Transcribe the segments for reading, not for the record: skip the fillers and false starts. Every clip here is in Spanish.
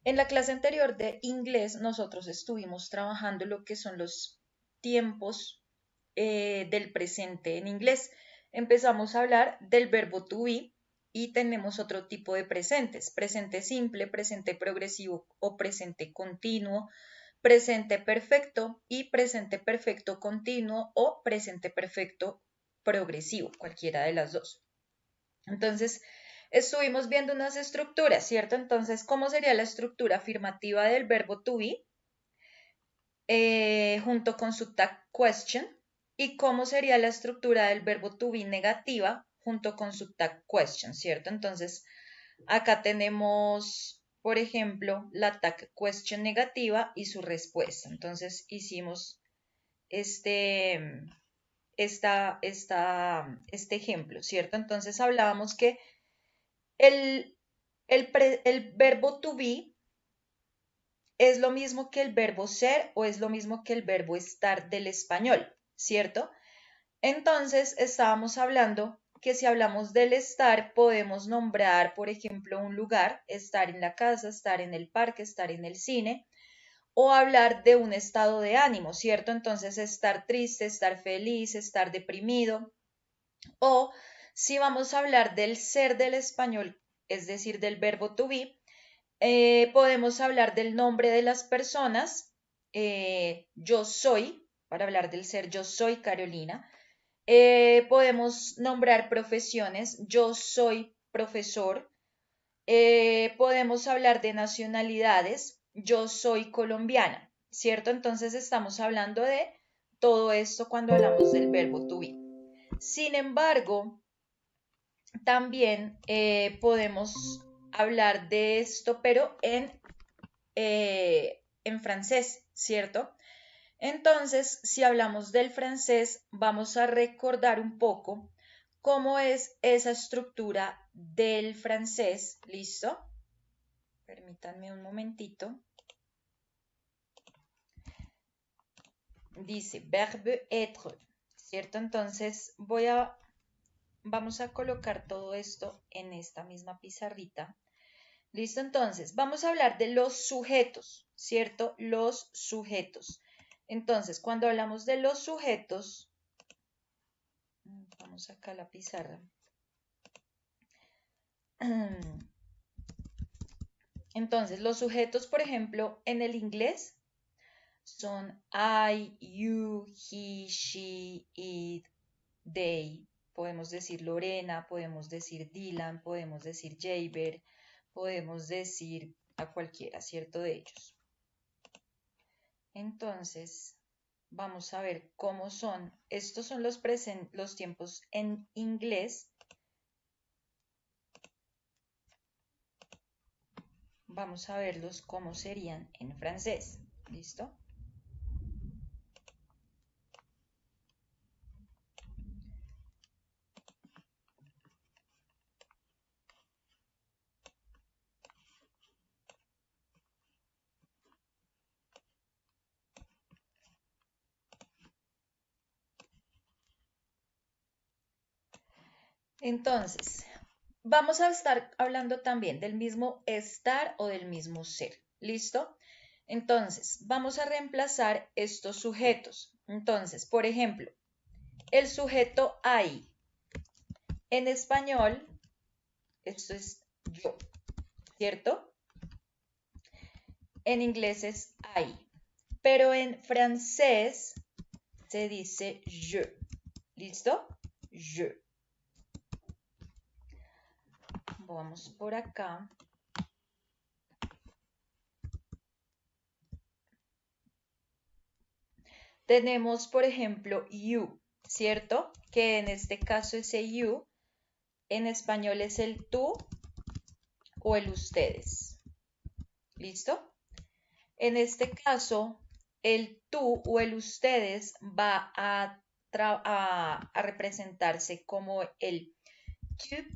En la clase anterior de inglés nosotros estuvimos trabajando lo que son los tiempos del presente en inglés. Empezamos a hablar del verbo to be y tenemos otro tipo de presentes: presente simple, presente progresivo o presente continuo, presente perfecto y presente perfecto continuo o presente perfecto progresivo, cualquiera de las dos. Entonces, estuvimos viendo unas estructuras, ¿cierto? Entonces, ¿cómo sería la estructura afirmativa del verbo to be junto con su tag question? ¿Y cómo sería la estructura del verbo to be negativa junto con su tag question, ¿cierto? Entonces, acá tenemos, por ejemplo, la tag question negativa y su respuesta. Entonces, hicimos este, este ejemplo, ¿cierto? Entonces, hablábamos que el, el verbo to be es lo mismo que el verbo ser o es lo mismo que el verbo estar del español, ¿cierto? Entonces estábamos hablando que si hablamos del estar podemos nombrar, por ejemplo, un lugar: estar en la casa, estar en el parque, estar en el cine, o hablar de un estado de ánimo, ¿cierto? Entonces estar triste, estar feliz, estar deprimido. O si vamos a hablar del ser del español, es decir, del verbo to be, podemos hablar del nombre de las personas: yo soy, para hablar del ser, yo soy Carolina. Podemos nombrar profesiones: yo soy profesor. Podemos hablar de nacionalidades: yo soy colombiana, ¿cierto? Entonces estamos hablando de todo esto cuando hablamos del verbo to be. Sin embargo, también podemos hablar de esto, pero en francés, ¿cierto? Entonces, si hablamos del francés, vamos a recordar un poco cómo es esa estructura del francés. ¿Listo? Permítanme un momentito. Dice verbe être, ¿cierto? Entonces vamos a colocar todo esto en esta misma pizarrita. ¿Listo? Entonces, vamos a hablar de los sujetos, ¿cierto? Los sujetos. Entonces, cuando hablamos de los sujetos, vamos acá a la pizarra. Entonces, los sujetos, por ejemplo, en el inglés son I, you, he, she, it, they. Podemos decir Lorena, podemos decir Dylan, podemos decir Jaber, podemos decir a cualquiera, ¿cierto? De ellos. Entonces, vamos a ver cómo son. Estos son los tiempos en inglés. Vamos a verlos cómo serían en francés. ¿Listo? Entonces, vamos a estar hablando también del mismo estar o del mismo ser. ¿Listo? Entonces, vamos a reemplazar estos sujetos. Entonces, por ejemplo, el sujeto I. En español, esto es yo, ¿cierto? En inglés es I. Pero en francés se dice je. ¿Listo? Je. Vamos por acá. Tenemos, por ejemplo, you, ¿cierto? Que en este caso ese you en español es el tú o el ustedes. ¿Listo? En este caso, el tú o el ustedes va a representarse como el tú,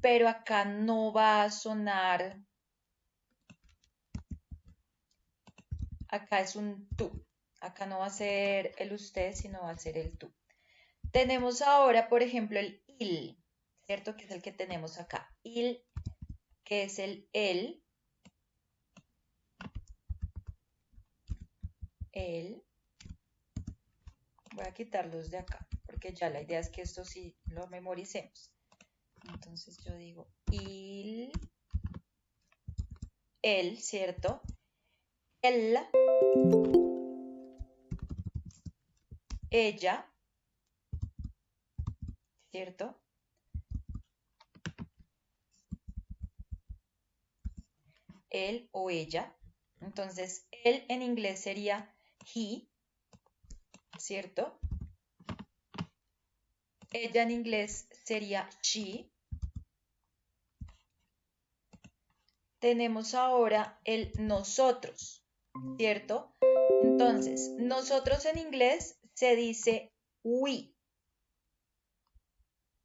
pero acá no va a sonar, acá es un tú. Acá no va a ser el usted, sino va a ser el tú. Tenemos ahora, por ejemplo, el il, ¿cierto? Que es el que tenemos acá. Il, que es el él. él. Voy a quitarlos de acá, porque ya la idea es que esto sí lo memoricemos. Entonces yo digo él, ¿cierto? Él, ella, ¿cierto? Él o ella. Entonces, él en inglés sería he, ¿cierto? Ella en inglés sería she. Tenemos ahora el nosotros, ¿cierto? Entonces, nosotros en inglés se dice we.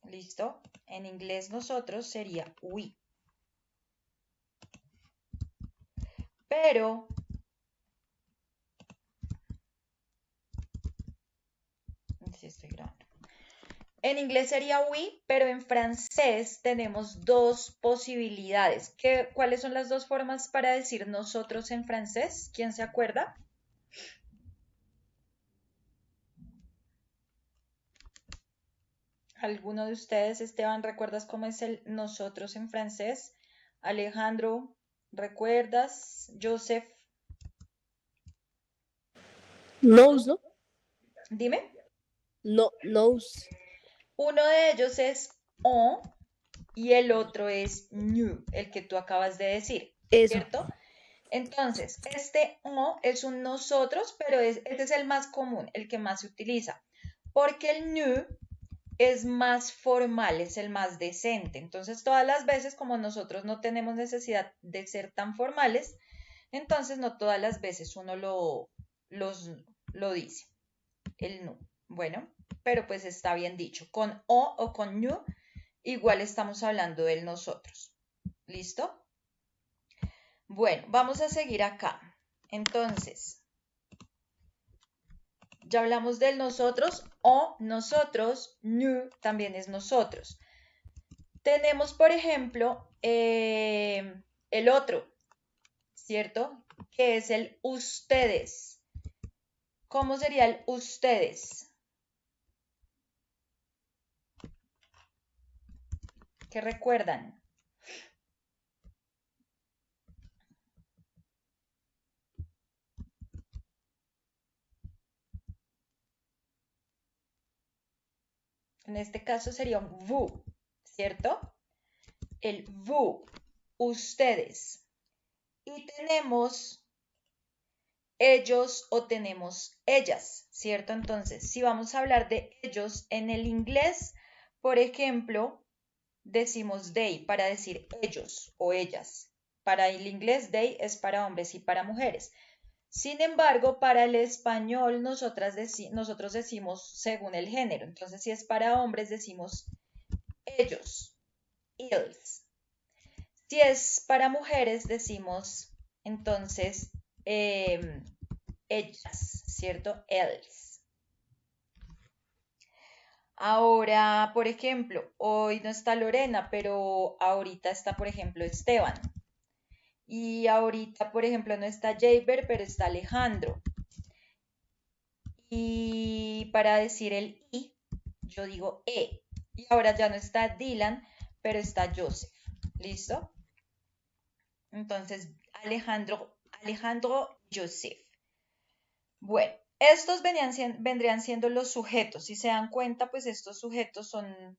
¿Listo? En inglés nosotros sería we. Pero si estoy grabando. En inglés sería we, pero en francés tenemos dos posibilidades. ¿Cuáles son las dos formas para decir nosotros en francés? ¿Quién se acuerda? ¿Alguno de ustedes, Esteban, recuerdas cómo es el nosotros en francés? Alejandro, ¿recuerdas? Joseph, Knows, ¿no? dime. No, knows. Uno de ellos es on y el otro es new, el que tú acabas de decir, Eso. ¿cierto? Entonces, este o es un nosotros, pero este es el más común, el que más se utiliza, porque el new es más formal, es el más decente. Entonces, todas las veces, como nosotros no tenemos necesidad de ser tan formales, entonces no todas las veces uno lo dice, el nu. Bueno, pero pues está bien dicho. Con o con ñu, igual estamos hablando del nosotros. ¿Listo? Bueno, vamos a seguir acá. Entonces, ya hablamos del nosotros o nosotros, ñu también es nosotros. Tenemos, por ejemplo, el otro, ¿cierto? Que es el ustedes. ¿Cómo sería el ustedes? ¿Qué recuerdan? En este caso sería un vous, ¿cierto? El vous, ustedes. Y tenemos ellos o tenemos ellas, ¿cierto? Entonces, si vamos a hablar de ellos en el inglés, por ejemplo, decimos they para decir ellos o ellas. Para el inglés, they es para hombres y para mujeres. Sin embargo, para el español nosotros decimos según el género. Entonces, si es para hombres, decimos ellos, ils. Si es para mujeres, decimos entonces ellas, ¿cierto? Els. Ahora, por ejemplo, hoy no está Lorena, pero ahorita está, por ejemplo, Esteban. Y ahorita, por ejemplo, no está Jaber, pero está Alejandro. Y para decir el I, yo digo E. Y ahora ya no está Dylan, pero está Joseph. ¿Listo? Entonces, Alejandro, Joseph. Bueno, estos vendrían siendo los sujetos. Si se dan cuenta, pues estos sujetos son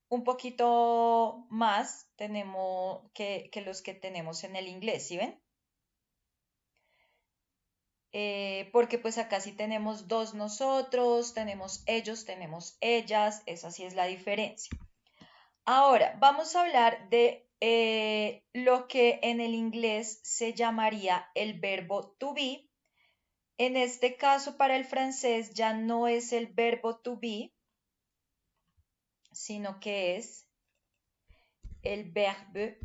un poquito más tenemos que los que tenemos en el inglés, ¿sí ven? Porque pues acá sí tenemos dos nosotros, tenemos ellos, tenemos ellas, esa sí es la diferencia. Ahora, vamos a hablar de lo que en el inglés se llamaría el verbo to be. En este caso, para el francés ya no es el verbo to be, sino que es el verbe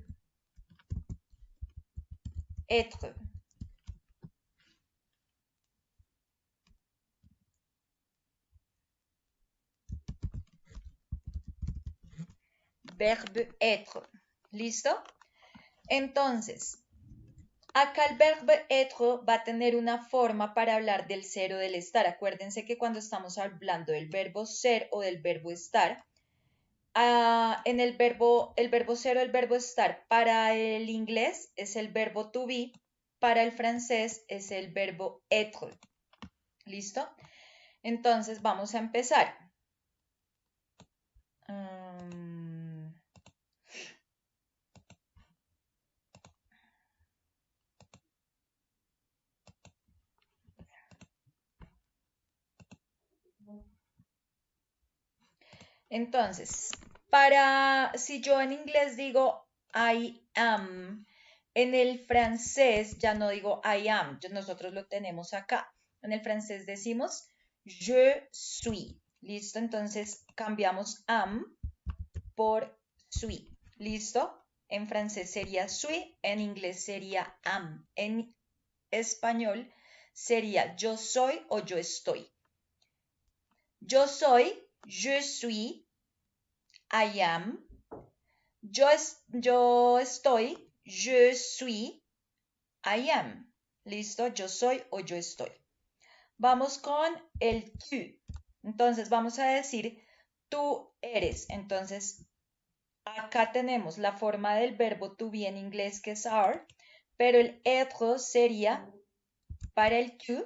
être. Verbe être. ¿Listo? Entonces, Acá el verbo être va a tener una forma para hablar del ser o del estar. Acuérdense que cuando estamos hablando del verbo ser o del verbo estar, en el verbo ser o el verbo estar para el inglés es el verbo to be, para el francés es el verbo être. ¿Listo? Entonces vamos a empezar. Um, Entonces, si yo en inglés digo I am, en el francés ya no digo I am, nosotros lo tenemos acá. En el francés decimos je suis. ¿Listo? Entonces cambiamos am por suis. ¿Listo? En francés sería suis, en inglés sería am. En español sería yo soy o yo estoy. Yo soy, je suis, I am. Yo estoy, je suis, I am. ¿Listo? Yo soy o yo estoy. Vamos con el tu. Entonces vamos a decir tú eres. Entonces acá tenemos la forma del verbo to be en inglés que es are, pero el être sería para el tu.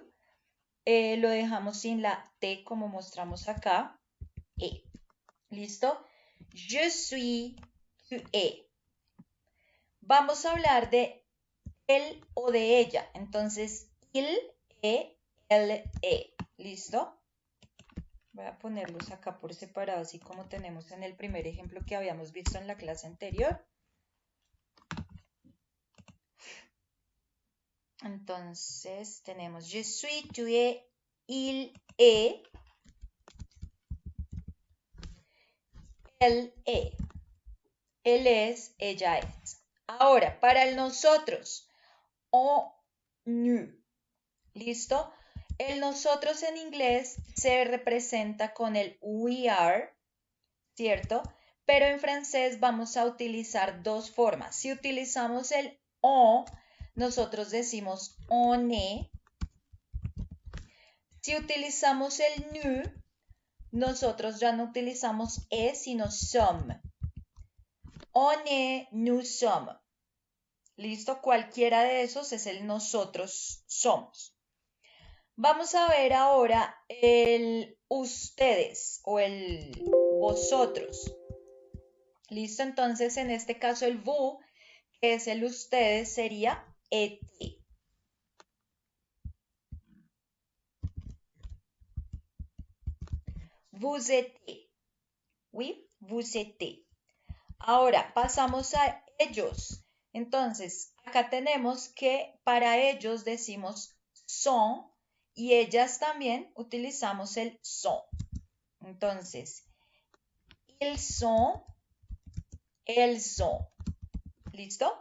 Lo dejamos sin la T como mostramos acá. E. ¿Listo? Je suis, tu es. Vamos a hablar de él o de ella. Entonces, il, él, ¿listo? Voy a ponerlos acá por separado, así como tenemos en el primer ejemplo que habíamos visto en la clase anterior. Entonces, tenemos je suis, tu es, il est, él es. Él es, ella es. Ahora, para el nosotros, o nous. ¿Listo? El nosotros en inglés se representa con el we are, ¿cierto? Pero en francés vamos a utilizar dos formas. Si utilizamos el on, nosotros decimos on est. Si utilizamos el nous, nosotros ya no utilizamos es, sino sommes. On est, nous sommes. ¿Listo? Cualquiera de esos es el nosotros somos. Vamos a ver ahora el ustedes o el vosotros. ¿Listo? Entonces, en este caso, el vous, que es el ustedes, sería été. Vous étiez. Oui, vous étiez. Ahora, pasamos a ellos. Entonces, acá tenemos que para ellos decimos son y ellas también utilizamos el son. Entonces, ils sont, elles sont. ¿Listo?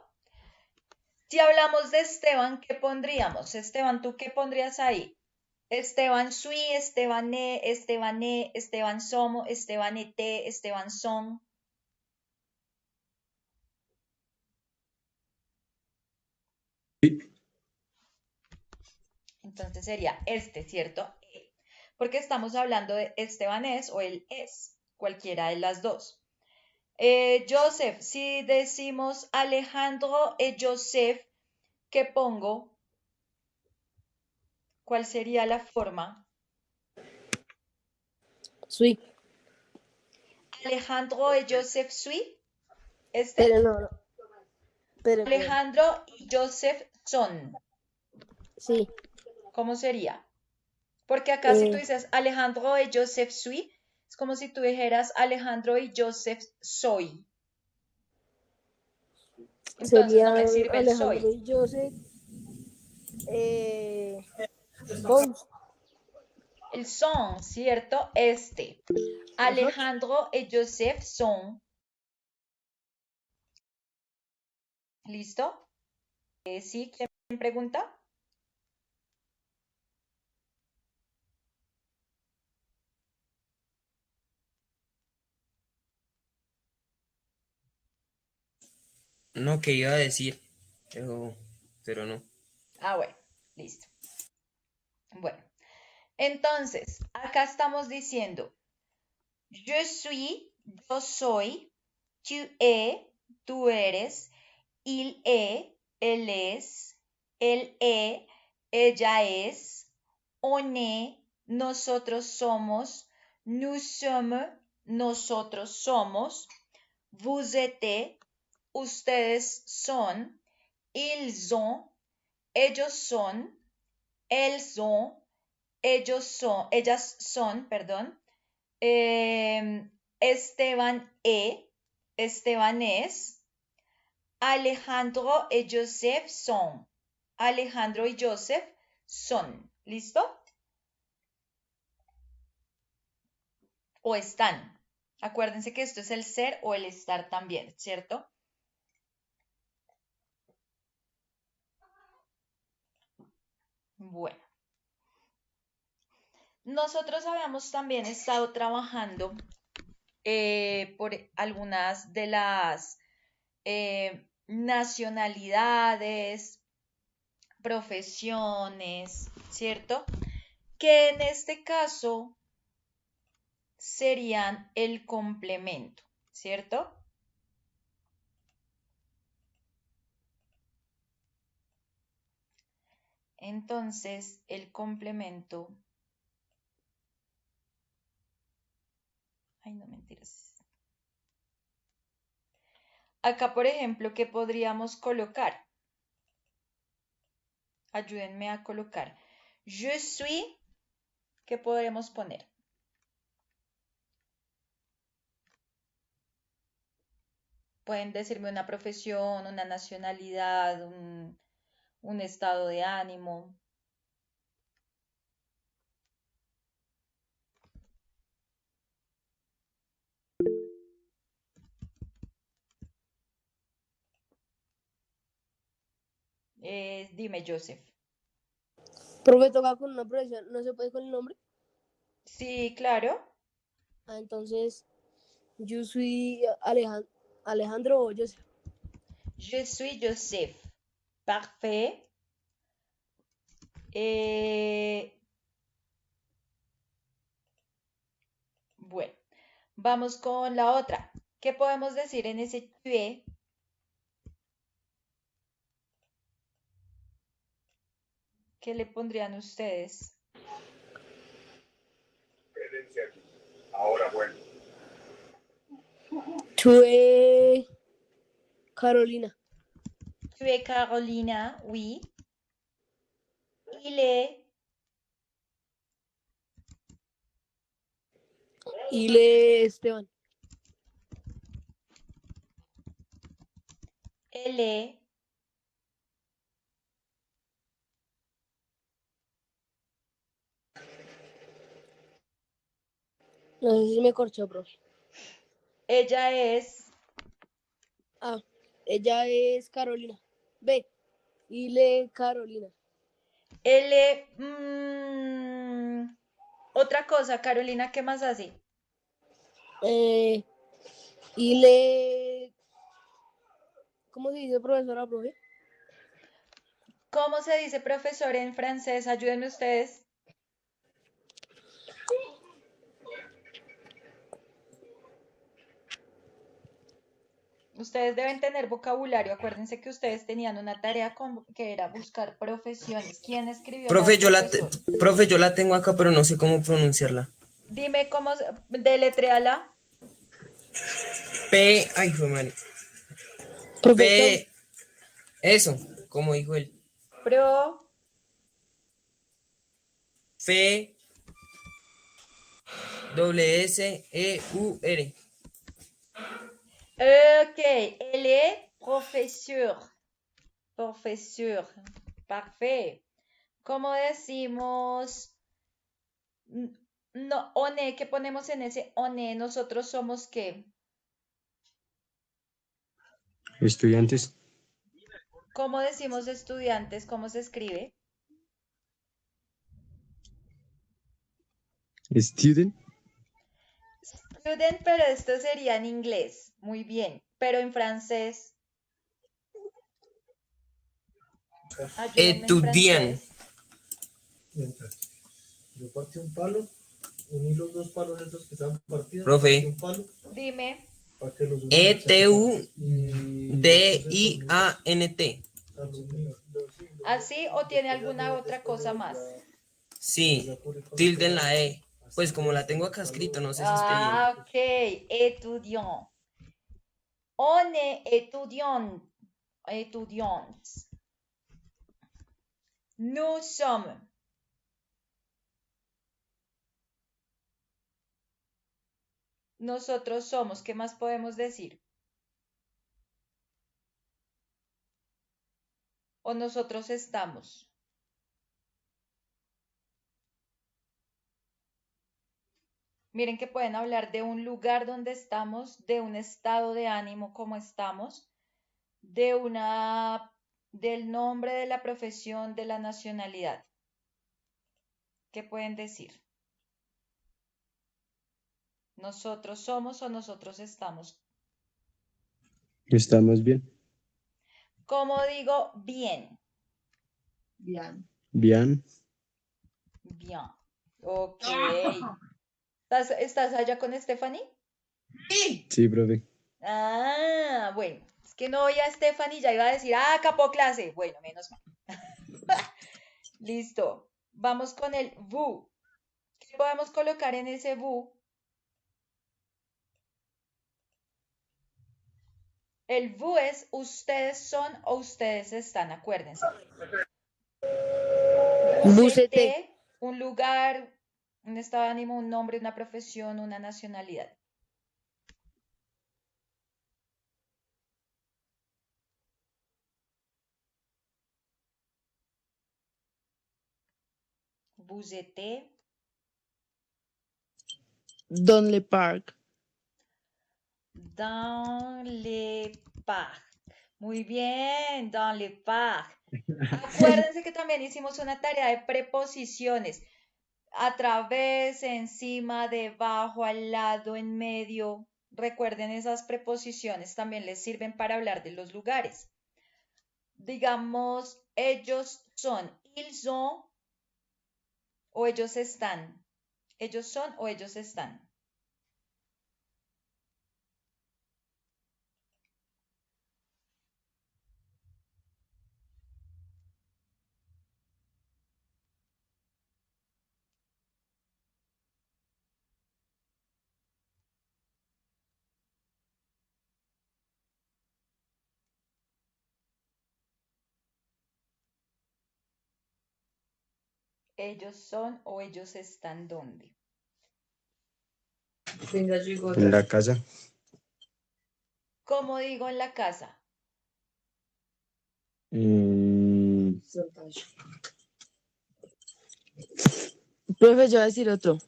Si hablamos de Esteban, ¿qué pondríamos? Esteban, ¿tú qué pondrías ahí? Esteban suis, Esteban Estebané, Esteban somo, Esteban Esteban son. Entonces sería este, ¿cierto? Porque estamos hablando de Esteban es o él es, cualquiera de las dos. Joseph, si decimos Alejandro y Joseph, ¿qué pongo? ¿Cuál sería la forma? Sui. Alejandro y Joseph suis. ¿Este? Pero no, no. Pero, Alejandro y Joseph son. sí. ¿Cómo sería? Porque acá si tú dices Alejandro y Joseph suis, es como si tú dijeras Alejandro y Joseph soy. Entonces no me Serían sirve el Alejandro soy. y Joseph. Bones. El son, ¿cierto? Este. Ajá. Alejandro y Joseph son. ¿Listo? ¿Sí? ¿Quién pregunta? No, que iba a decir, pero pero no. Ah, bueno, listo. Bueno, entonces, acá estamos diciendo, je suis, yo soy, tu es, tú eres, il est, él es, él est, ella es, on est, nosotros somos, nous sommes, nosotros somos, vous êtes, ustedes son, ils ont, ellos son, elles ont, ellas son, perdón. Esteban Esteban es. Alejandro y Joseph son. Alejandro y Joseph son. ¿Listo? O están. Acuérdense que esto es el ser o el estar también, ¿cierto? Bueno. Nosotros habíamos también estado trabajando por algunas de las nacionalidades, profesiones, ¿cierto? Que en este caso serían el complemento, ¿cierto? Entonces, el complemento... Ay, no mentiras. Acá, por ejemplo, ¿qué podríamos colocar? Ayúdenme a colocar. Je suis, ¿qué podemos poner? Pueden decirme una profesión, una nacionalidad, un estado de ánimo. Dime, Joseph. Profe, toca con una profesión, no se puede con el nombre. Sí, claro. Ah, entonces, yo soy Alejandro o Joseph. Je suis Joseph. Parfait. Bueno, vamos con la otra. ¿Qué podemos decir en ese tu? ¿Qué le pondrían ustedes? Quédense aquí. Ahora bueno. Tuve Carolina. Tu es Carolina, oui. Il est, Y le Esteban. elle est, No sé si me corchó, profe. ella es, Ah, ella es Carolina. B. Y le Carolina. elle, otra cosa, Carolina, ¿qué más hace? Y le. ¿Cómo se dice profesora, profe? ¿Cómo se dice profesor en francés? Ayúdenme ustedes. Ustedes deben tener vocabulario. Acuérdense que ustedes tenían una tarea que era buscar profesiones. ¿Quién escribió la de Profe, profesor? profe, yo la tengo acá, pero no sé cómo pronunciarla. Dime cómo, deletréala. Ay, fue mal. Profesor. P, eso, como dijo él. Pro, F, W-S-E-U-R. ok, elle est professeur. Professeur. Parfait. ¿Cómo decimos? No, one, ¿qué ponemos en ese one? Nosotros somos qué? Estudiantes. ¿Cómo decimos estudiantes? ¿Cómo se escribe? Student. Student, pero esto sería en inglés. Muy bien. Pero en francés. Ayúdenme en Estudian. francés. Mientras yo partí un palo, uní los dos palos esos que estaban partidos, Profe. partí un palo Dime. para que los Etudiant. ¿Así o tiene alguna otra cosa más? Sí, tilde en la E. Pues como la tengo acá escrito, no sé si esté bien. Ah, ok. Étudiant. On est étudiant. Étudiants. Nous sommes. Nosotros somos. ¿Qué más podemos decir? O nosotros estamos. Miren que pueden hablar de un lugar donde estamos, de un estado de ánimo como estamos, de del nombre de la profesión, de la nacionalidad. ¿Qué pueden decir? Nosotros somos o nosotros estamos. ¿Estamos bien? ¿Cómo digo bien? Bien. Bien. Bien. Ok. ¿Estás allá con Stephanie? Sí, profe. Ah, bueno. Es que no oía a Stephanie, ya iba a decir, capó clase. Bueno, menos mal. Listo. Vamos con el vous. ¿Qué podemos colocar en ese vous? El vous es ustedes son o ustedes están, acuérdense. Vous Bucete. êtes, un lugar, un estado de ánimo, un nombre, una profesión, una nacionalidad. Vous êtes Don Le Park. dans les parcs. Muy bien, dans les parcs. Acuérdense que también hicimos una tarea de preposiciones. A través, encima, debajo, al lado, en medio. Recuerden esas preposiciones, también les sirven para hablar de los lugares. Digamos, ellos son, ils sont o ellos están. Ellos son o ellos están. Ellos son o ellos están ¿dónde? En la casa. ¿Cómo digo en la casa? Mm, Profe, yo voy a decir otro.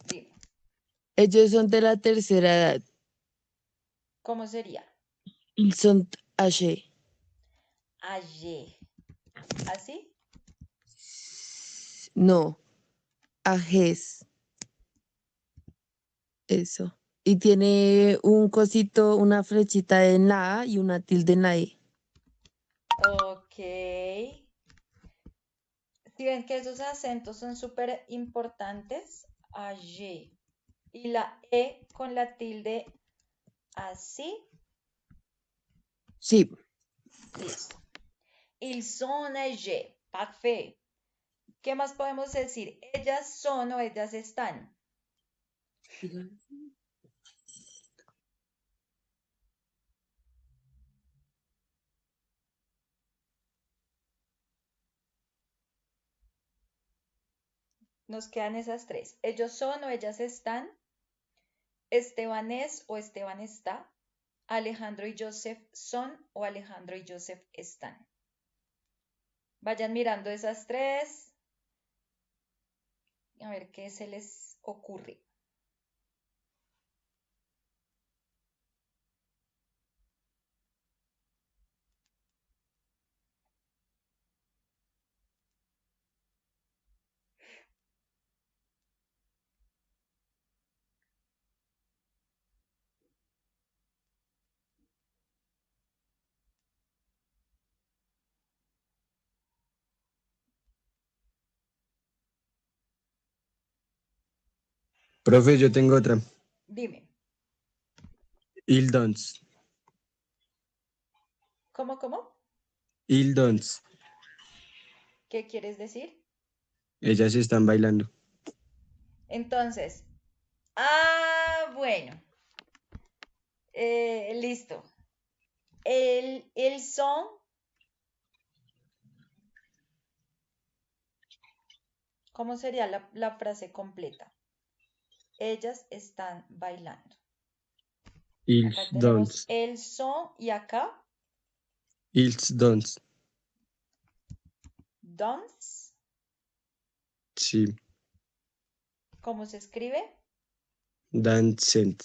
Dime, Ellos son de la tercera edad. ¿cómo sería? Ils sont âgés. Allí. ¿Así? No, âgés. Eso. Y tiene un cosito, una flechita en la A y una tilde en la E. Ok. Si ven que esos acentos son súper importantes, allí. Y la E con la tilde así, Sí. listo. Ils sont âgés. Parfait. ¿Qué más podemos decir? Ellas son o ellas están. Nos quedan esas tres. Ellos son o ellas están. Esteban es o Esteban está. Alejandro y Joseph son o Alejandro y Joseph están. Vayan mirando esas tres. A ver qué se les ocurre. Profe, yo tengo otra. Dime, Il dance. ¿cómo? Il dance. ¿Qué quieres decir? Ellas están bailando. Entonces, bueno, listo. El son, ¿cómo sería la frase completa? Ellas están bailando. Ils Acá tenemos dance. el son y acá Ils dance. dance. Sí. ¿Cómo se escribe? Dancent.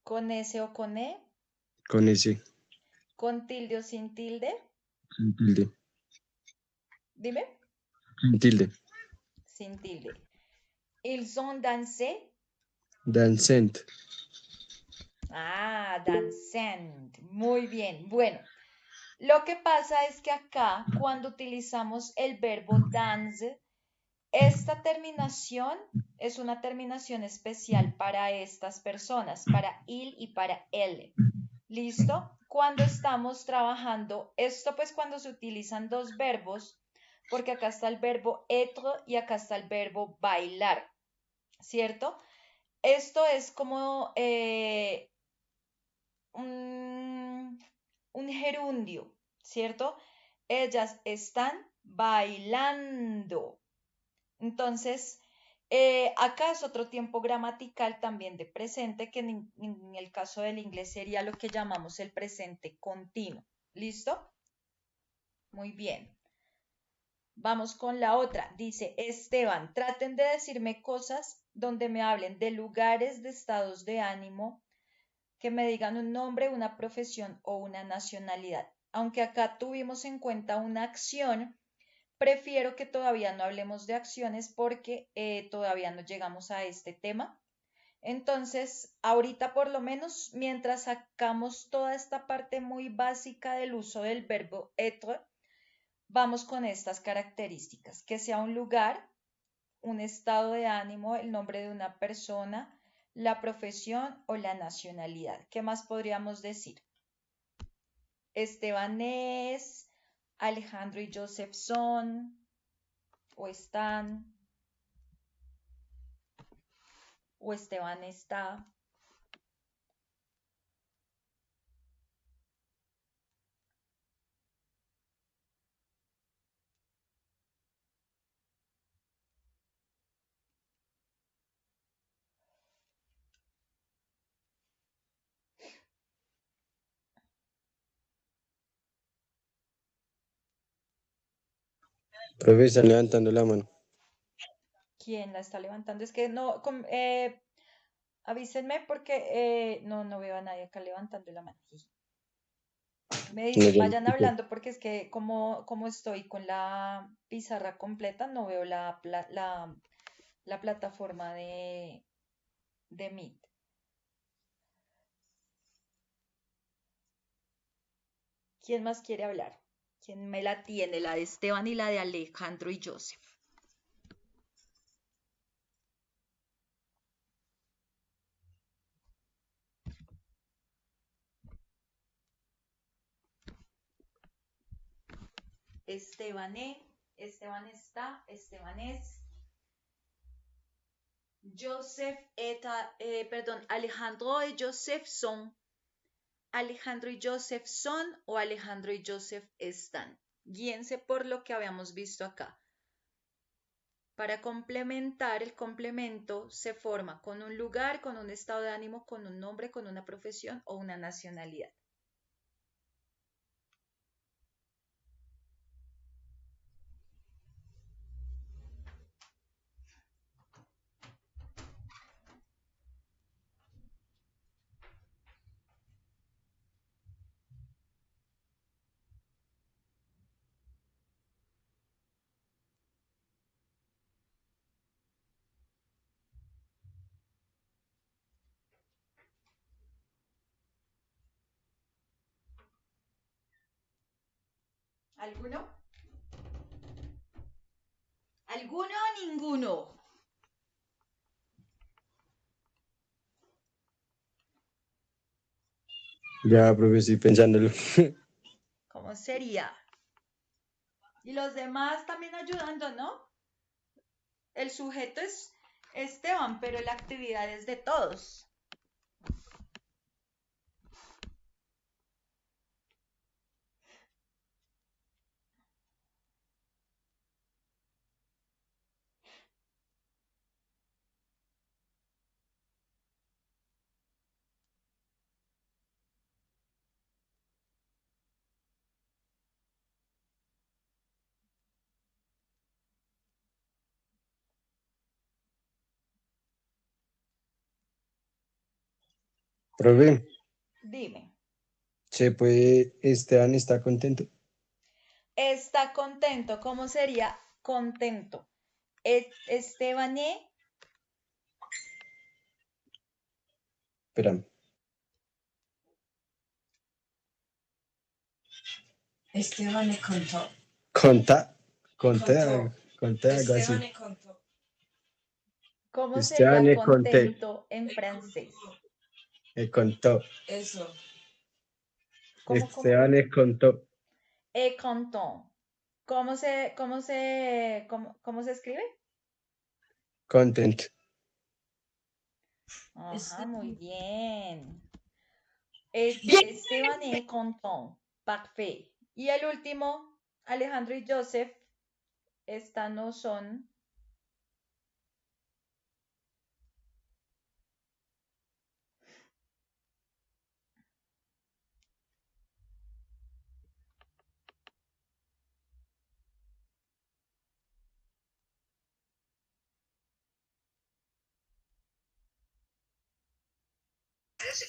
¿Con S o con E? Con ese. ¿Con tilde o sin tilde? Sin tilde. Dime. Sin tilde. Sin tilde. Ils ont dansé. Dancent. Dancent. Muy bien. Bueno, lo que pasa es que acá, cuando utilizamos el verbo dance, esta terminación es una terminación especial para estas personas, para il y para elle. ¿Listo? Cuando estamos trabajando, esto pues cuando se utilizan dos verbos, porque acá está el verbo être y acá está el verbo bailar, ¿cierto? Esto es como un gerundio, ¿cierto? Ellas están bailando. Entonces, acá es otro tiempo gramatical también de presente, que en el caso del inglés sería lo que llamamos el presente continuo. ¿Listo? Muy bien. Vamos con la otra. Dice, Esteban, traten de decirme cosas donde me hablen de lugares, de estados de ánimo, que me digan un nombre, una profesión o una nacionalidad. Aunque acá tuvimos en cuenta una acción, prefiero que todavía no hablemos de acciones porque todavía no llegamos a este tema. Entonces, ahorita por lo menos, mientras sacamos toda esta parte muy básica del uso del verbo être, vamos con estas características, que sea un lugar, un estado de ánimo, el nombre de una persona, la profesión o la nacionalidad. ¿Qué más podríamos decir? Estebanés, Alejandro y Joseph son o están, o Esteban está. Profe, están levantando la mano. ¿Quién la está levantando? Es que no, avísenme porque no veo a nadie acá levantando la mano. Me No, dicen, yo no vayan escucho. hablando porque es que como estoy con la pizarra completa, no veo la plataforma de Meet. ¿Quién más quiere hablar? ¿Quién me la tiene? La de Esteban y la de Alejandro y Joseph. Estebané, Esteban está, Esteban es. Joseph Alejandro y Joseph son. Alejandro y Joseph son o Alejandro y Joseph están. Guíense por lo que habíamos visto acá. Para complementar, el complemento se forma con un lugar, con un estado de ánimo, con un nombre, con una profesión o una nacionalidad. ¿Alguno? ¿Alguno o ninguno? Ya, profe, estoy pensándolo. ¿Cómo sería? Y los demás también ayudando, ¿no? El sujeto es Esteban, pero la actividad es de todos. Profe, Dime. ¿se puede, Esteban está contento? Está contento. ¿Cómo sería contento? Estebané. Espérame. Esteban le contó. Conta, Contó. conta algo así. Esteban le contó. ¿Cómo Esteban sería le conté, contento en francés? le contó. Eso. ¿Cómo? Esteban le contó. Et content. ¿Cómo se escribe? Content. Ajá, muy Esteban. bien. Esteban est content. Parfait. Y el último, Alejandro y Joseph, esta no son.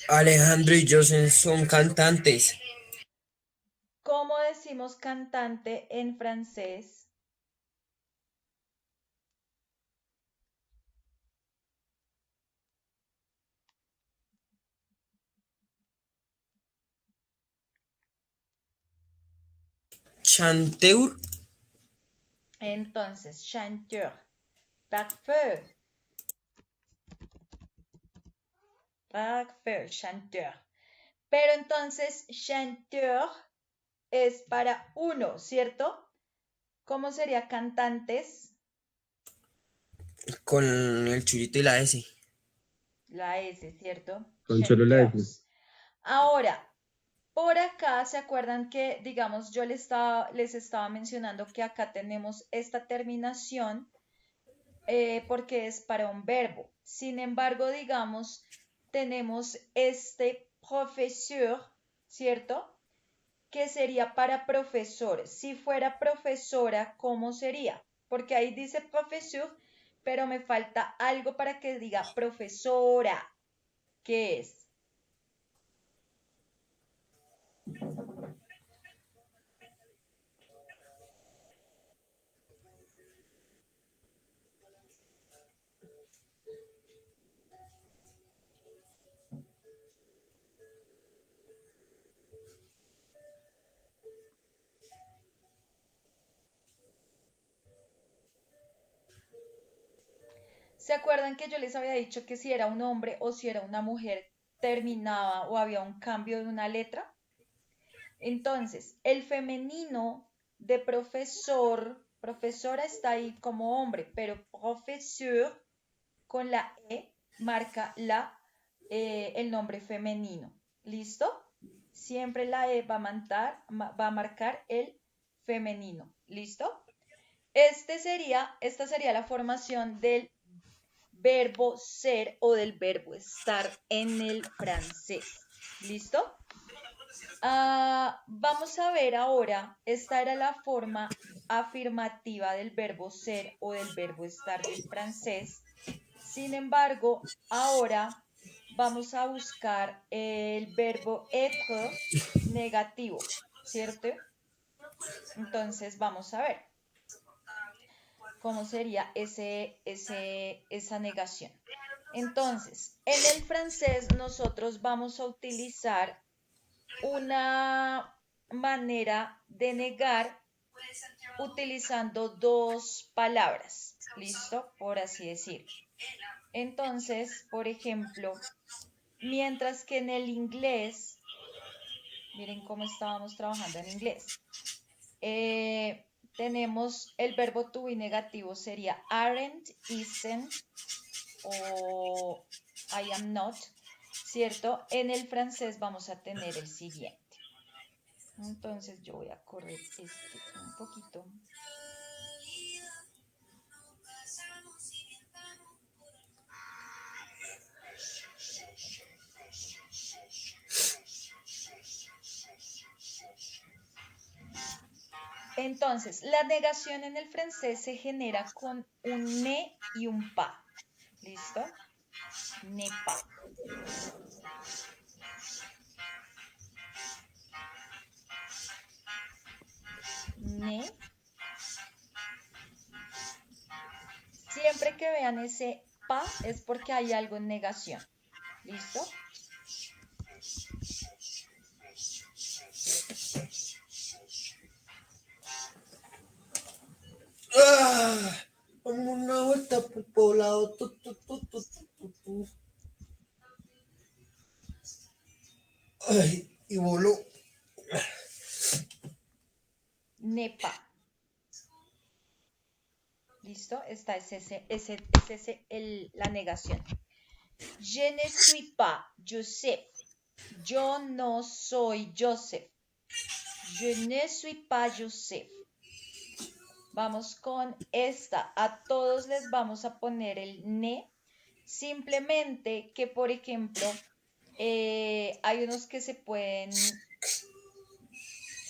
Alejandro y Joseph son cantantes. ¿Cómo decimos cantante en francés? Chanteur. Entonces, chanteur. Parfait. Parfait, chanteur. Pero entonces, chanteur es para uno, ¿cierto? ¿Cómo sería cantantes? Con el churito y la S. La S, ¿cierto? Con solo la S. Chanteurs. Ahora, por acá, ¿se acuerdan que, digamos, yo les estaba mencionando que acá tenemos esta terminación porque es para un verbo? Sin embargo, digamos, tenemos este profesor, ¿cierto? Que sería para profesor. Si fuera profesora, ¿cómo sería? Porque ahí dice profesor, pero me falta algo para que diga profesora. ¿Qué es? ¿Se acuerdan que yo les había dicho que si era un hombre o si era una mujer terminaba o había un cambio de una letra? Entonces, el femenino de profesor, profesora está ahí como hombre, pero profesor con la E marca el nombre femenino. ¿Listo? Siempre la E va a marcar el femenino. ¿Listo? Esta sería la formación del verbo ser o del verbo estar en el francés. ¿Listo? Vamos a ver ahora, esta era la forma afirmativa del verbo ser o del verbo estar del francés. Sin embargo, ahora vamos a buscar el verbo être negativo, ¿cierto? Entonces vamos a ver cómo sería esa negación. Entonces, en el francés nosotros vamos a utilizar una manera de negar utilizando dos palabras, ¿listo? Por así decir. Entonces, por ejemplo, mientras que en el inglés Miren cómo estábamos trabajando en inglés. Tenemos el verbo to be negativo, sería aren't, isn't o I am not, ¿cierto? En el francés vamos a tener el siguiente. Entonces yo voy a correr este un poquito. Entonces, la negación en el francés se genera con un ne y un pa. ¿Listo? Ne pas. Ne. Siempre que vean ese pa es porque hay algo en negación. ¿Listo? Una vuelta por el poblado. Ay, y voló. Ne pas. ¿Listo? Esta es la negación. Je ne suis pas Joseph. Yo no soy Joseph. Je ne suis pas Joseph. Vamos con esta. A todos les vamos a poner el ne. Simplemente que, por ejemplo, hay unos que se pueden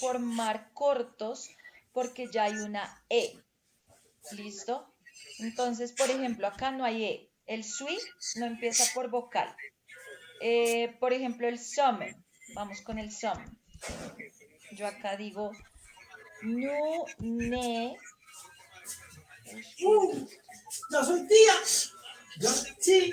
formar cortos porque ya hay una E. ¿Listo? Entonces, por ejemplo, acá no hay E. El sui no empieza por vocal. Por ejemplo, el summer. Vamos con el summer. Yo acá digo nu, ne. ¡Ya soy tía! ¿Ya? Sí.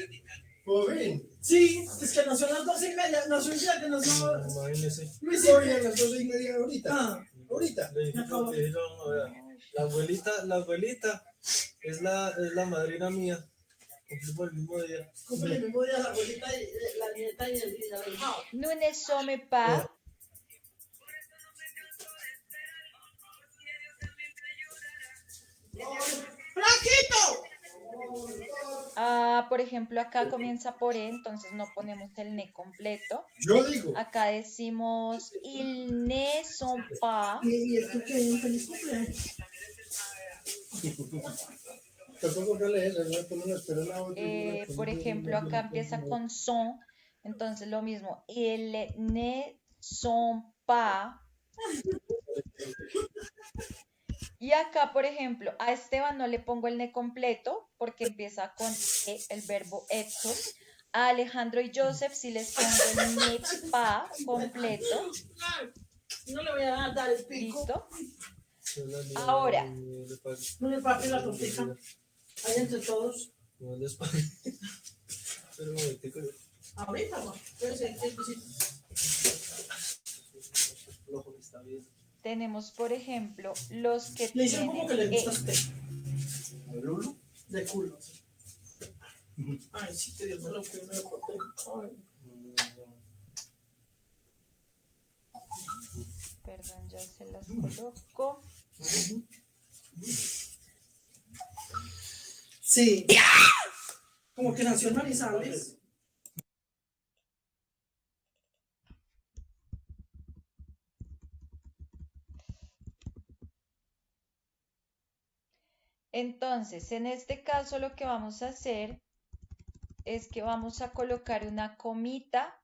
¿Por fin? Sí, es que nació a las 12:30, nació el día que nació. Imagínese. Hoy a las 12:30 ahorita. Ah, ahorita. Le dije yo, no, vea. La abuelita es la madrina mía. Cumplimos el mismo día. Cumplimos el mismo día la abuelita, la nieta y el hijado. Nous ne sommes pas. ¡Flaquito! Por ejemplo, acá comienza por E, entonces no ponemos el ne completo. Yo digo. Acá decimos ils ne sont pas. ¿Y esto qué es? ¡Feliz cumpleaños! Por ejemplo, acá empieza con son, entonces lo mismo. Ils ne sont pas. Y acá, por ejemplo, a Esteban no le pongo el ne completo porque empieza con e, el verbo être. A Alejandro y Joseph sí les pongo el ne pas completo. No le voy a dar el pico. ¿Listo? Ahora. No le pague la tortita. Ahí entre todos. No les pague. Pero un momentico. Ahorita no. Tenemos, por ejemplo, los que le dicen tienen como que le gusta a usted. ¿El Lulu? De culo. Ay, sí, te dio lo que uno le conté. Perdón, ya se las coloco. Sí. Como que nació en Manizales. Entonces, en este caso lo que vamos a hacer es que vamos a colocar una comita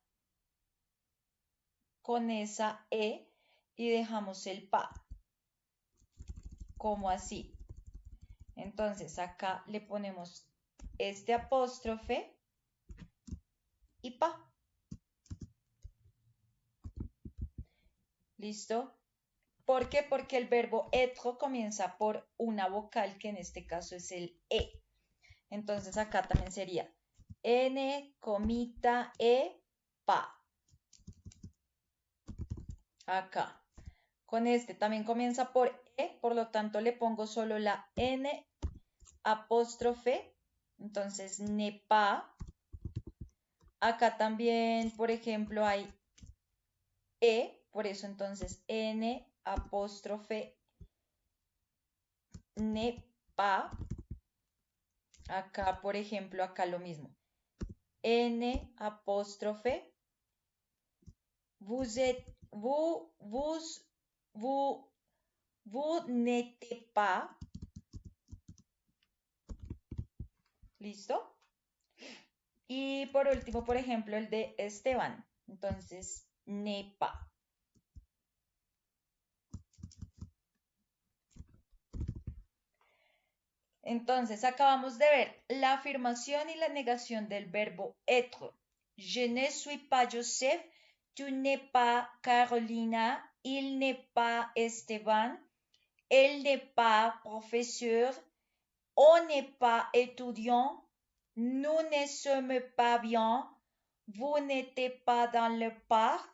con esa E y dejamos el pa, como así. Entonces, acá le ponemos este apóstrofe y pa. ¿Listo? ¿Por qué? Porque el verbo être comienza por una vocal que en este caso es el E. Entonces acá también sería N, comita, E, pa. Acá. Con este también comienza por E, por lo tanto le pongo solo la N apóstrofe. Entonces, ne pas. Acá también, por ejemplo, hay E. Por eso entonces N apóstrofe n'est pas. Acá, por ejemplo, acá lo mismo. N apóstrofe. Vous n'êtes pas. ¿Listo? Y por último, por ejemplo, el de Esteban. Entonces, n'est pas. Entonces, acabamos de ver la afirmación y la negación del verbo être. Je ne suis pas Joseph, tu n'es pas Carolina, il n'est pas Esteban, elle n'est pas professeur, on n'est pas étudiant, nous ne sommes pas bien, vous n'êtes pas dans le parc,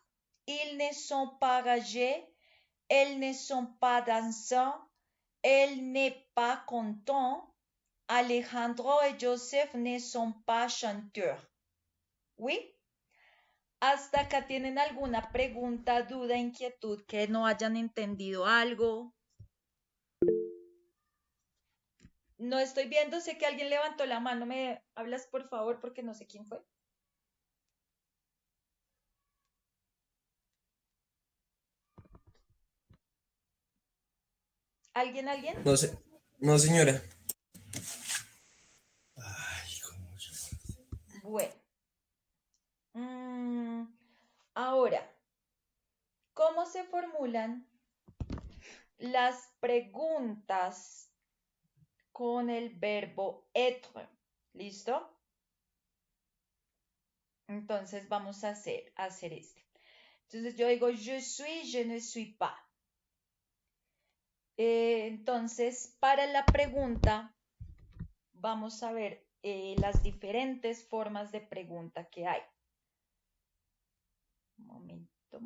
ils ne sont pas âgés, elles ne sont pas dansants, elle n'est pas content, Alejandro y Joseph ne sont pas chanteurs. ¿Oui? ¿Hasta acá tienen alguna pregunta, duda, inquietud que no hayan entendido algo? No estoy viendo, sé que alguien levantó la mano. ¿Me hablas, por favor? Porque no sé quién fue. ¿Alguien? No sé, no señora. Ay, cómo yo. Bueno. Ahora, ¿cómo se formulan las preguntas con el verbo être? ¿Listo? Entonces vamos a hacer este. Entonces yo digo je suis, je ne suis pas. Entonces, para la pregunta, vamos a ver las diferentes formas de pregunta que hay. Un momento.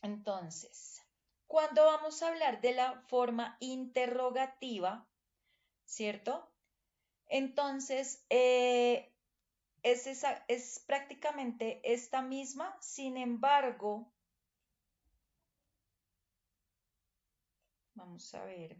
Entonces, cuando vamos a hablar de la forma interrogativa, ¿cierto? Entonces, es prácticamente esta misma, sin embargo, vamos a ver.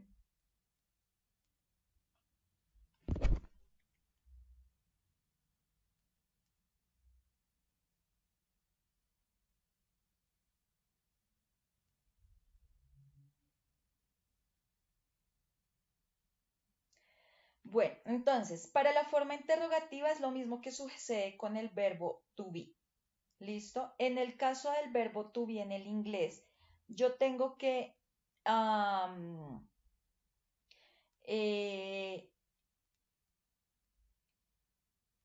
Bueno, entonces, para la forma interrogativa es lo mismo que sucede con el verbo to be. ¿Listo? En el caso del verbo to be en el inglés, yo tengo que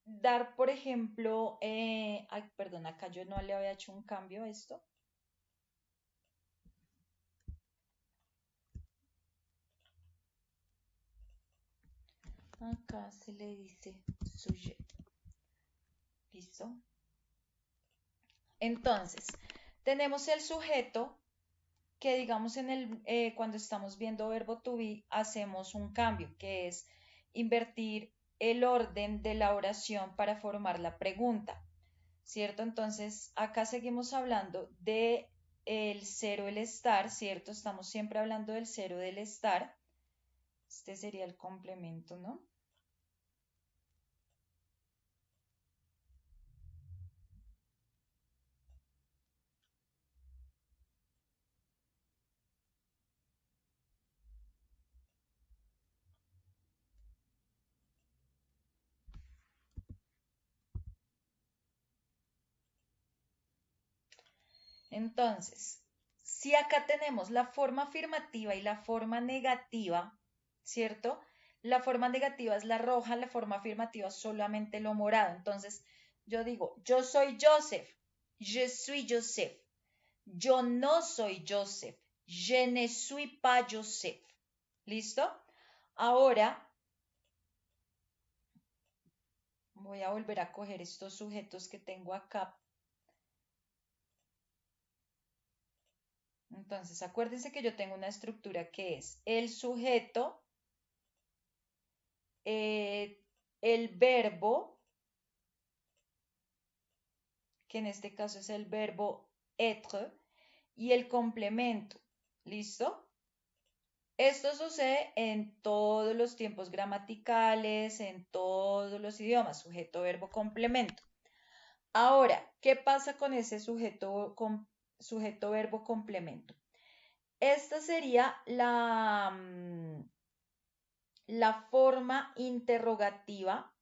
dar, por ejemplo, ay, perdón, acá yo no le había hecho un cambio a esto. Acá se le dice sujeto. ¿Listo? Entonces, tenemos el sujeto que digamos cuando estamos viendo verbo to be, hacemos un cambio, que es invertir el orden de la oración para formar la pregunta, ¿cierto? Entonces, acá seguimos hablando de el cero, el estar, ¿cierto? Estamos siempre hablando del cero, del estar. Este sería el complemento, ¿no? Entonces, si acá tenemos la forma afirmativa y la forma negativa, ¿cierto? La forma negativa es la roja, la forma afirmativa es solamente lo morado. Entonces, yo digo, yo soy Joseph, je suis Joseph. Yo no soy Joseph, Je ne suis pas Joseph. ¿Listo? Ahora voy a volver a coger estos sujetos que tengo acá. Entonces, acuérdense que yo tengo una estructura que es el sujeto, el verbo, que en este caso es el verbo être, y el complemento. ¿Listo? Esto sucede en todos los tiempos gramaticales, en todos los idiomas, sujeto, verbo, complemento. Ahora, ¿qué pasa con ese sujeto, verbo, complemento? Esta sería la forma interrogativa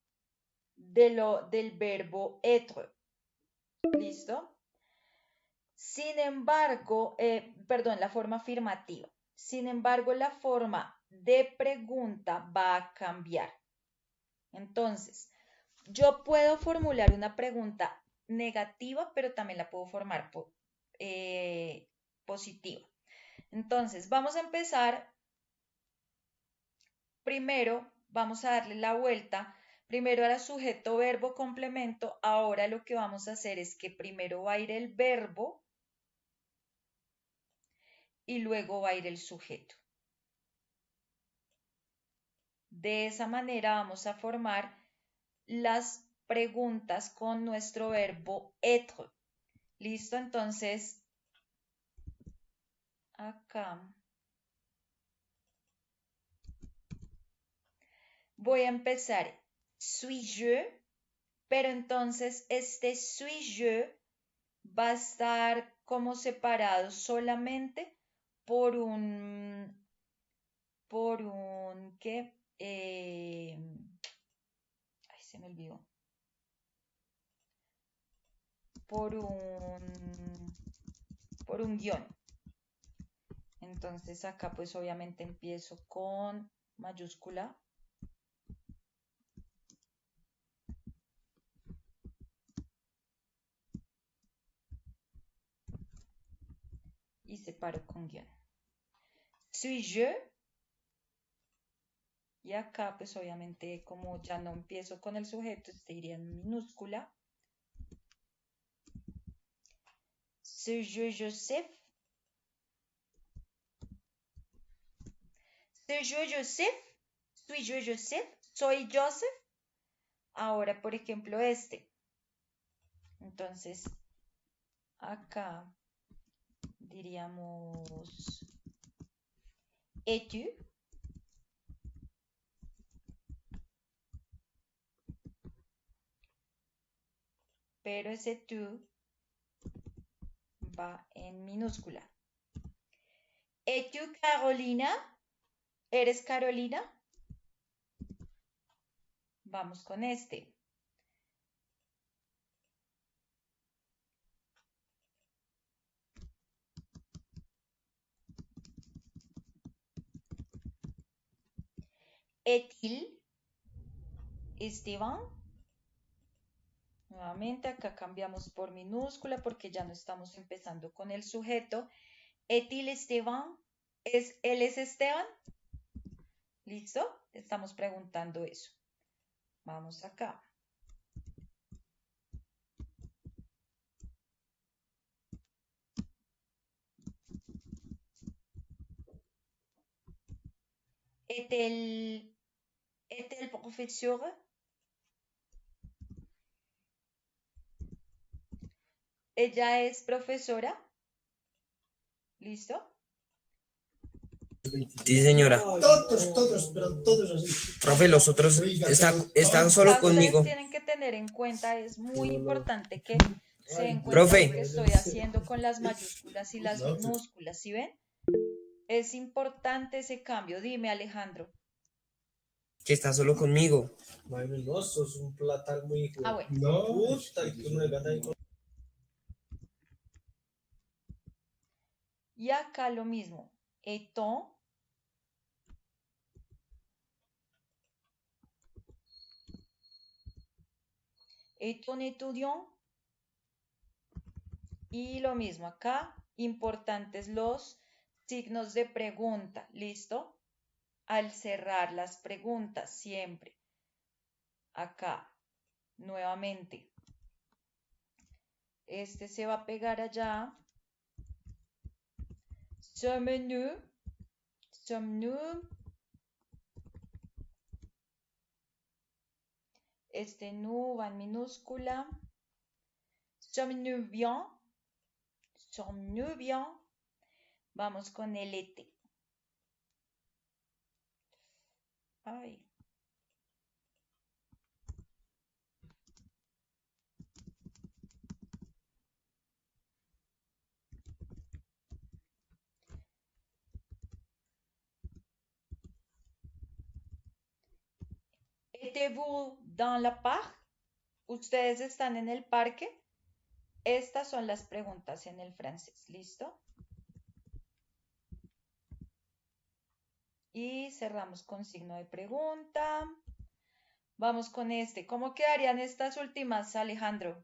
del verbo être. ¿Listo? Sin embargo, perdón, la forma afirmativa. Sin embargo, la forma de pregunta va a cambiar. Entonces, yo puedo formular una pregunta negativa, pero también la puedo formar positiva. Entonces, vamos a empezar. Primero, vamos a darle la vuelta. Primero era sujeto, verbo, complemento. Ahora lo que vamos a hacer es que primero va a ir el verbo y luego va a ir el sujeto. De esa manera vamos a formar las preguntas con nuestro verbo être. ¿Listo? Entonces, acá voy a empezar suis je, pero entonces este suis je va a estar como separado solamente por un, ¿qué? Ay, se me olvidó. Por un guión. Entonces acá pues obviamente empiezo con mayúscula. Y separo con guión. Suis je. Y acá pues obviamente como ya no empiezo con el sujeto, este iría en minúscula. Suis je Joseph. Suis je Joseph. Suis je Joseph. Soy Joseph. Ahora, por ejemplo, este. Entonces, acá diríamos es-tu. Pero ese tú va en minúscula. ¿Es-tu Carolina? ¿Eres Carolina? Vamos con este. ¿Est-il Esteban? Nuevamente acá cambiamos por minúscula porque ya no estamos empezando con el sujeto. ¿Est-il Esteban? ¿Él es Esteban? ¿Listo? Estamos preguntando eso. Vamos acá. ¿Est-elle profesor? ¿Ella es profesora? ¿Listo? Sí, señora. Pero todos así. Profe, los otros están solo Ustedes conmigo. tienen que tener en cuenta, es muy importante que se den cuenta Profe. de lo que estoy haciendo con las mayúsculas y las minúsculas, ¿sí ven? Es importante ese cambio. Dime, Alejandro. Que está solo conmigo. No, sos un platal muy Ah, bueno. No, puta, y tú no le ganas ahí con- Y acá lo mismo. Est-on? Est-on étudiant? Y lo mismo acá, importantes los signos de pregunta, ¿listo? Al cerrar las preguntas, siempre. Acá, nuevamente. Este se va a pegar allá. Sommes-nous? Sommes-nous? Este nous va en minúscula. Sommes-nous bien? Sommes-nous bien? Vamos con el ET. Ay. Êtes-vous dans la parc? ¿Ustedes están en el parque? Estas son las preguntas en el francés, ¿listo? Y cerramos con signo de pregunta. Vamos con este. ¿Cómo quedarían estas últimas, Alejandro?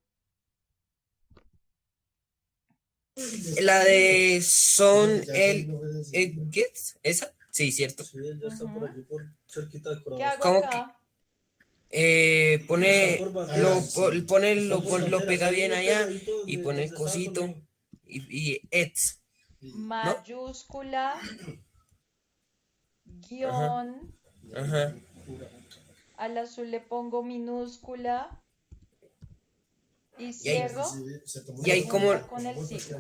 La de son el gets, ¿esa? Sí, cierto. Sí, él ya está por allí, por cerquita de ¿Qué Coral. hago ¿Cómo acá? Lo pega bien allá y pone el cosito y ets, Mayúscula, guión, ajá. al azul le pongo minúscula y Y ahí- cierro Y ahí como, con el signo.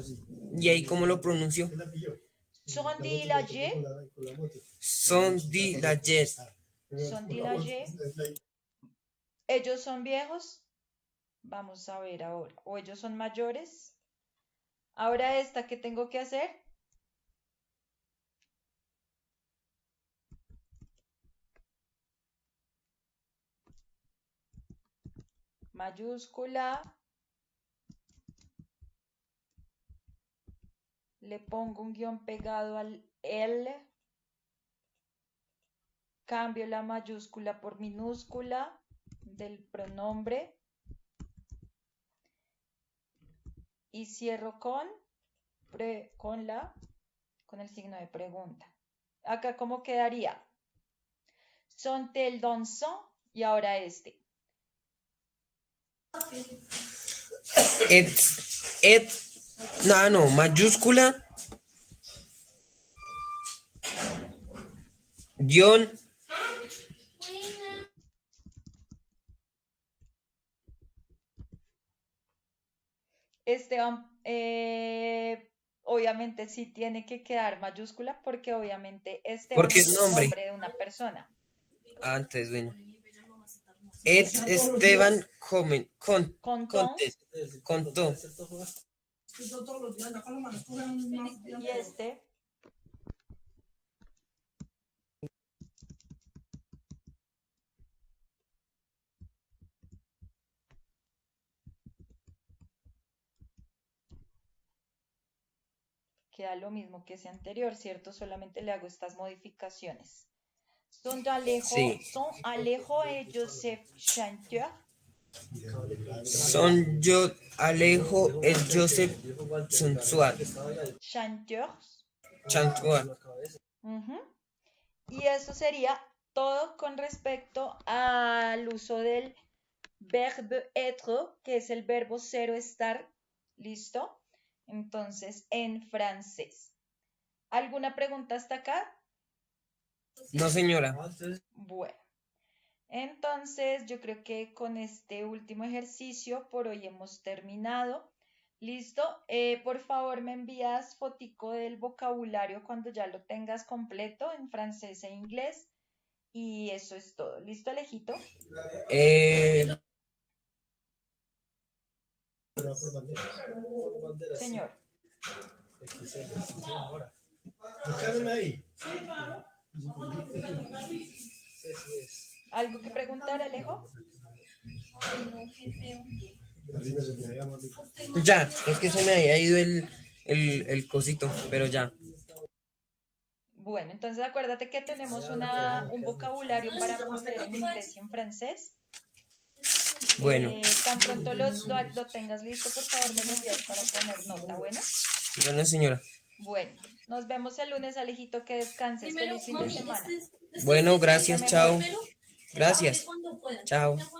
y ahí como lo pronunció. Son di la Y, Son di la yes. son di la Y. ¿Ellos son viejos? Vamos a ver ahora. ¿O ellos son mayores? Ahora esta, ¿qué tengo que hacer? Mayúscula. Le pongo un guión pegado al L. Cambio la mayúscula por minúscula del pronombre. Y cierro con el signo de pregunta. Acá, ¿cómo quedaría? Sont-elles dansant? Y ahora este. No, mayúscula, guión, Esteban, obviamente sí tiene que quedar mayúscula porque obviamente Esteban Porque es es el nombre. nombre de una persona. antes, bueno. Esteban Contó. contó. Y este. Queda lo mismo que ese anterior, ¿cierto? Solamente le hago estas modificaciones. Son Alejo et Joseph Chanteur. Son yo, Alejo, el Joseph Sunsuar. Chanteurs. Chantuar. Ujú. Y eso sería todo con respecto al uso del verbe être, que es el verbo ser o estar. ¿Listo? Entonces, en francés. ¿Alguna pregunta hasta acá? No, señora. Bueno. Entonces, yo creo que con este último ejercicio por hoy hemos terminado. ¿Listo? Por favor, me envías fotico del vocabulario cuando ya lo tengas completo en francés e inglés. Y eso es todo. ¿Listo, Alejito? Señor. ¿Algo que preguntar, Alejo? Ya, es que se me había ido el cosito, pero ya. Bueno, entonces acuérdate que tenemos un vocabulario para aprender en inglés y en francés. Bueno, Tan pronto lo tengas listo, por favor, me lo envías para poner nota, ¿bueno? bueno, señora. Bueno, Nos vemos el lunes, Alejito, que descanses. Primero, Feliz fin de mami, semana. este es Bueno, el gracias, primero, chao. primero, Gracias. cuando puedan. Chao. Me acuerdo